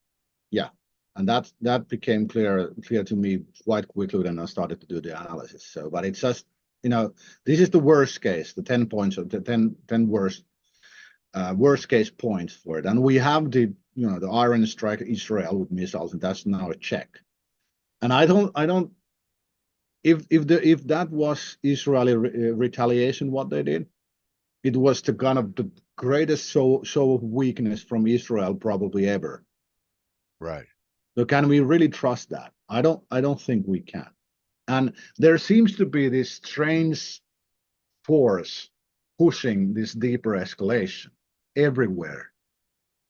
yeah. And that became clear to me quite quickly when I started to do the analysis. So, but it's just, this is the worst case, the 10 points of the 10 worst case points for it. And we have the Iran strike Israel with missiles, and that's now a check. And I don't if that was Israeli retaliation, what they did, it was the kind of the greatest show of weakness from Israel probably ever. Right. So can we really trust that? I don't think we can. And there seems to be this strange force pushing this deeper escalation everywhere.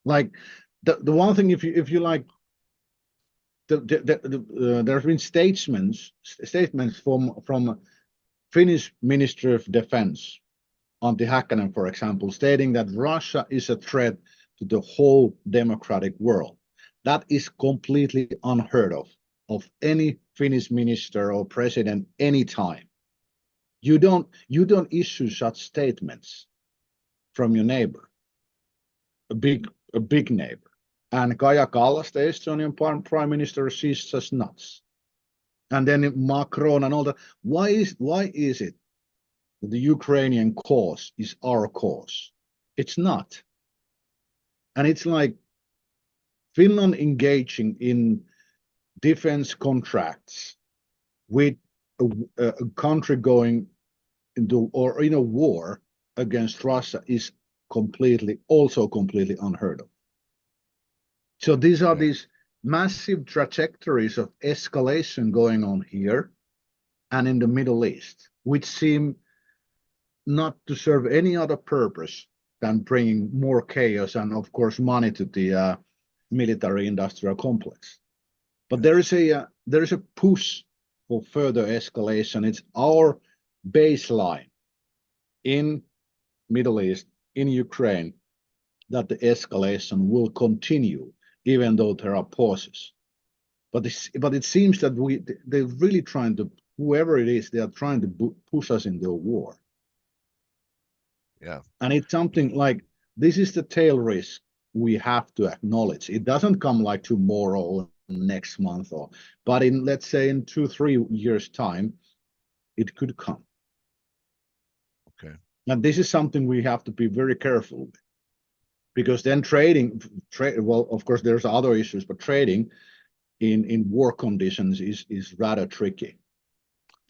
Like the one thing, if you like, there have been statements from Finnish Ministry of Defense, Antti Häkkänen, for example, stating that Russia is a threat to the whole democratic world. That is completely unheard of any Finnish minister or president anytime. You don't issue such statements from your neighbor, a big neighbor. And Kaja Kallas, the Estonian prime minister, she's just nuts. And then Macron and all that. Why is it that the Ukrainian cause is our cause? It's not. And it's like Finland engaging in defense contracts with a country going into or in a war against Russia is also completely unheard of. So these are these massive trajectories of escalation going on here and in the Middle East, which seem not to serve any other purpose than bringing more chaos and, of course, money to the military-industrial complex. But there is a push for further escalation. It's our baseline in Middle East, in Ukraine, that the escalation will continue, even though there are pauses. But it seems that they're really trying to, whoever it is, they are trying to push us into a war. Yeah. And it's something like, this is the tail risk we have to acknowledge. It doesn't come like tomorrow or next month, but in, let's say, in 2-3 years time, it could come. Okay. And this is something we have to be very careful with, because then well, of course, there's other issues, but trading in war conditions is rather tricky.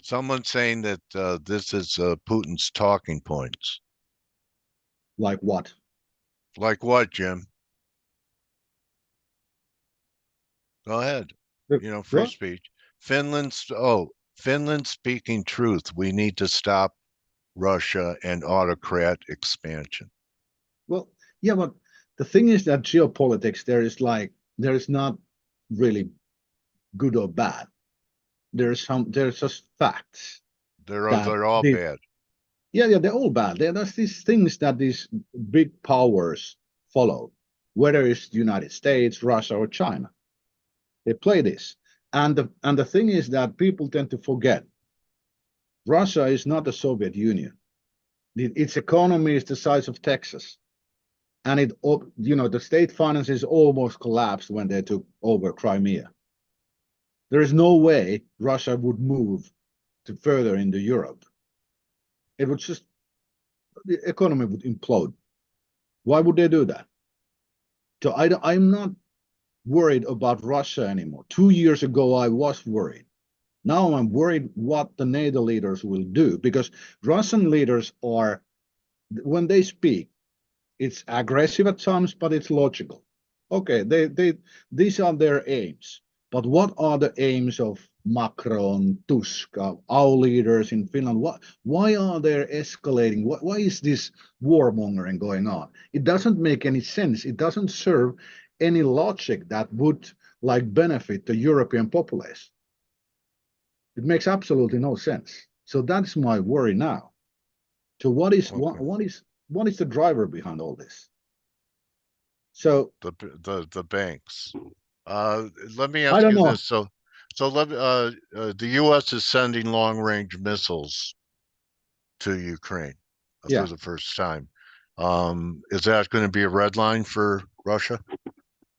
Someone's saying that this is Putin's talking points. Like what? Like what, Jim? Go ahead. Free What? speech. Finland speaking truth. We need to stop Russia and autocrat expansion. Well, yeah, but the thing is that geopolitics, there is not really good or bad. There's just facts that They're all this, bad. yeah, they're all bad. There's these things that these big powers follow, whether it's the United States, Russia, or China. They play this. And the thing is that people tend to forget Russia is not the Soviet Union. Its economy is the size of Texas. And the state finances almost collapsed when they took over Crimea. There is no way Russia would move to further into Europe. It would just, the economy would implode. Why would they do that? So I'm not worried about Russia anymore. 2 years ago, I was worried. Now I'm worried what the NATO leaders will do, because Russian leaders are, when they speak, it's aggressive at times, but it's logical. Okay, these are their aims. But what are the aims of Macron, Tusk, our leaders in Finland? Why are they escalating? Why is this warmongering going on? It doesn't make any sense. It doesn't serve any logic that would like benefit the European populace. It makes absolutely no sense. So that's my worry now. So what is the driver behind all this? So The banks. Let me I ask don't you know. this. So the U.S. is sending long-range missiles to Ukraine Yeah, for the first time. Is that going to be a red line for Russia?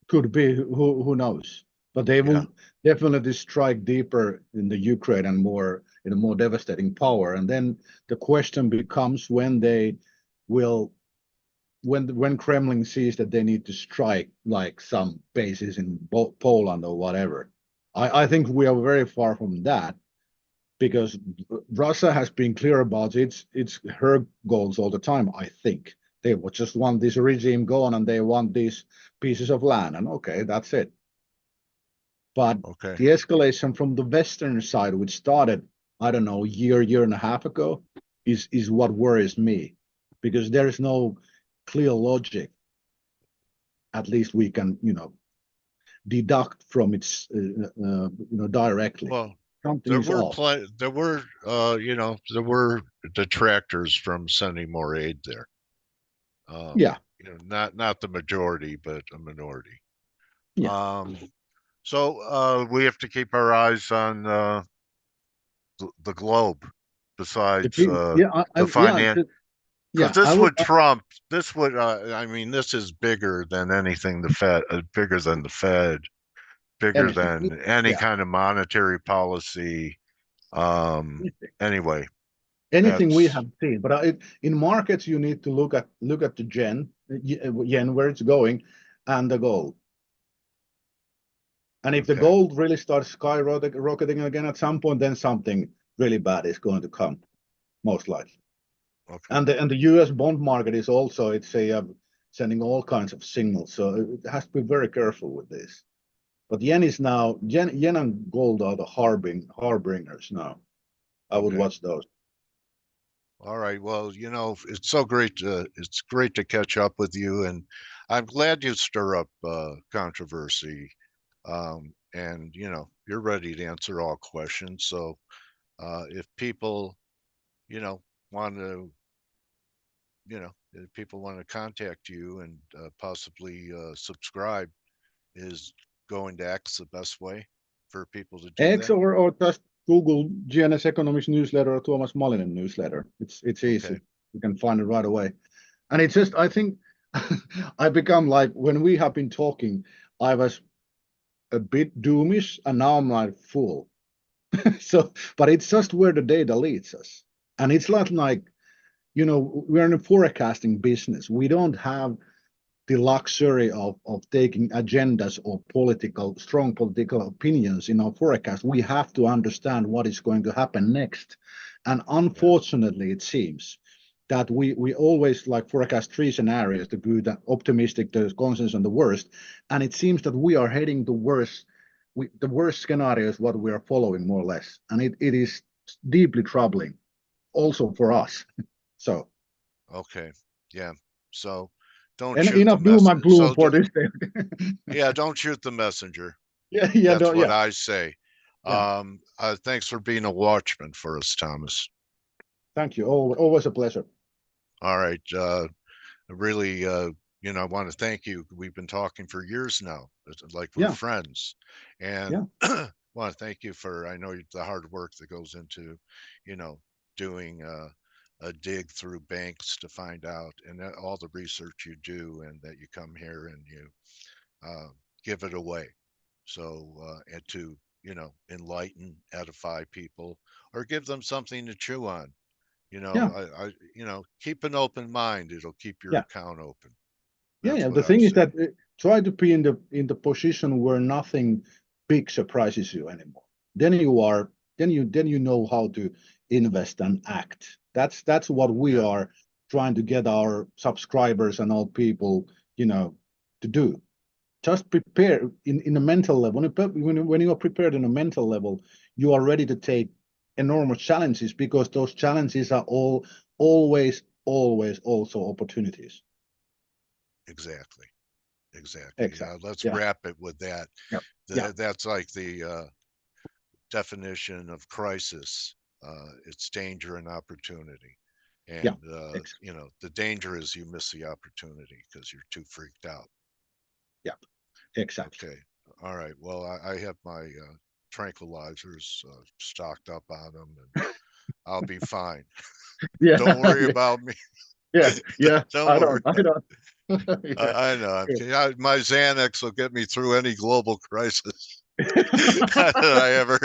could be. Who knows? But they Yeah. will definitely strike deeper in the Ukraine and more in a more devastating power. And then the question becomes when they will, when Kremlin sees that they need to strike like some bases in Poland or whatever. I think we are very far from that, because Russia has been clear about its her goals all the time. I think they would just want this regime gone and they want these pieces of land, and okay, that's it. But Okay. the escalation from the Western side, which started, I don't know, year and a half ago, is what worries me, because there is no clear logic. At least we can, deduct from its, directly. Well, Something there is were off. there were detractors from sending more aid there. Yeah, Not the majority, but a minority. yeah. So we have to keep our eyes on the globe, besides the Yeah, finance. Because yeah. I would. I mean, this is bigger than anything the Fed, bigger than the Fed, bigger Anything. than any Yeah, kind of monetary policy. anything. Anyway, Anything we that's have seen, but in markets you need to look at the yen where it's going, and the gold. And if the okay. gold really starts skyrocketing again at some point, then something really bad is going to come, most likely. Okay. And the U.S. bond market is also, it's sending all kinds of signals, so it has to be very careful with this. But yen and gold are the harbingers now. I would Okay. watch those. All right. Well, it's great to catch up with you, and I'm glad you stir up controversy. And you're ready to answer all questions. So if people, want to, if people want to contact you and possibly subscribe, is going to X the best way for people to do X that? or just Google GNS Economics newsletter or Thomas Malinen newsletter. It's easy. Okay. You can find it right away. And it's just, I think I become like, when we have been talking, I was a bit doomish and now I'm like full. So, but it's just where the data leads us. And it's not like, we're in a forecasting business. We don't have the luxury of taking agendas or strong political opinions in our forecast. We have to understand what is going to happen next. And Yeah. unfortunately, it seems that we always like forecast three scenarios: the good, the optimistic, the consensus, and the worst. And it seems that we are heading the worst. The worst scenario is what we are following, more or less. And it is deeply troubling also for us. So, Okay. Yeah. So don't and shoot the enough doom and messenger. gloom for this day. Yeah, don't shoot the messenger. Yeah, yeah, That's no, what yeah, I say. yeah. Thanks for being a watchman for us, Thomas. Thank you. Always a pleasure. All right. Really, I want to thank you. We've been talking for years now, like we're Yeah, friends. And yeah, want to thank you for, I know the hard work that goes into, you know, doing a dig through banks to find out, and all the research you do, and that you come here and you uh, give it away. So, and to, enlighten, edify people, or give them something to chew on. yeah, Keep an open mind. It'll keep your yeah. account open. Yeah, That's yeah. what The I thing is say. that try to be in the position where nothing big surprises you anymore. Then you know how to invest and act. That's what we Yeah, are trying to get our subscribers and all people, to do. Just prepare in a mental level. When you are prepared in a mental level, you are ready to take enormous challenges because those challenges are always also opportunities. exactly. Exactly. Exactly. Let's Yeah. wrap it with that. Yeah. Yeah. That's like the definition of crisis. It's danger and opportunity. Yeah. And, Ex the danger is you miss the opportunity because you're too freaked out. yeah. Exactly. Okay. All right. Well, I have my tranquilizers stocked up on them, and I'll be fine. Yeah. Don't worry Yeah. about me. Yeah. Yeah. Don't I worry. don't. I don't. Yeah. I know. I'm Yeah. kidding. My Xanax will get me through any global crisis that I ever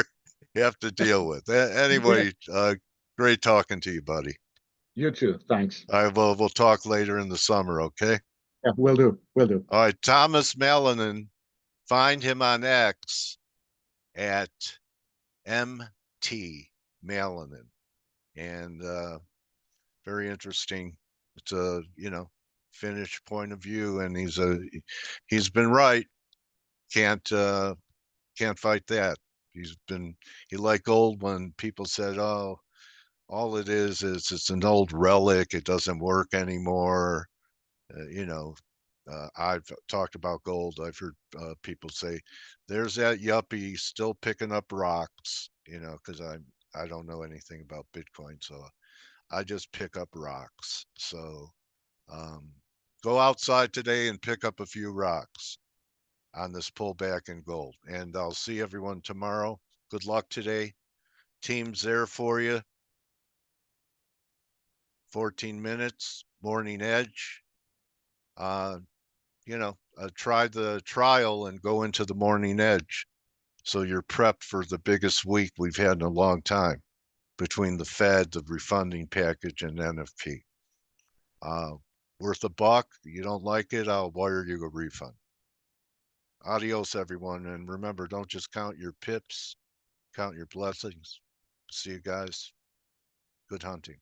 have to deal with. Yeah. Anyway, great talking to you, buddy. You too. Thanks. I will. We'll talk later in the summer. Okay. Yeah. Will do. Will do. All right. Thomas Mellinen. Find him on X at MT Mellinen, and very interesting. It's a Finnish point of view, and he's been right. Can't fight that. He liked gold when people said, "Oh, all it is it's an old relic. It doesn't work anymore." Uh, you know, I've talked about gold. I've heard people say, "There's that yuppie still picking up rocks." Because I don't know anything about Bitcoin, so I just pick up rocks. So um, go outside today and pick up a few rocks on this pullback in gold. And I'll see everyone tomorrow. Good luck today. Team's there for you. 14 minutes, morning edge. Uh, try the trial and go into the morning edge. So you're prepped for the biggest week we've had in a long time between the Fed, the refunding package, and NFP. Uh, Worth a buck. You don't like it, I'll wire you a refund. Adios, everyone. And remember, don't just count your pips, count your blessings. See you guys. Good hunting.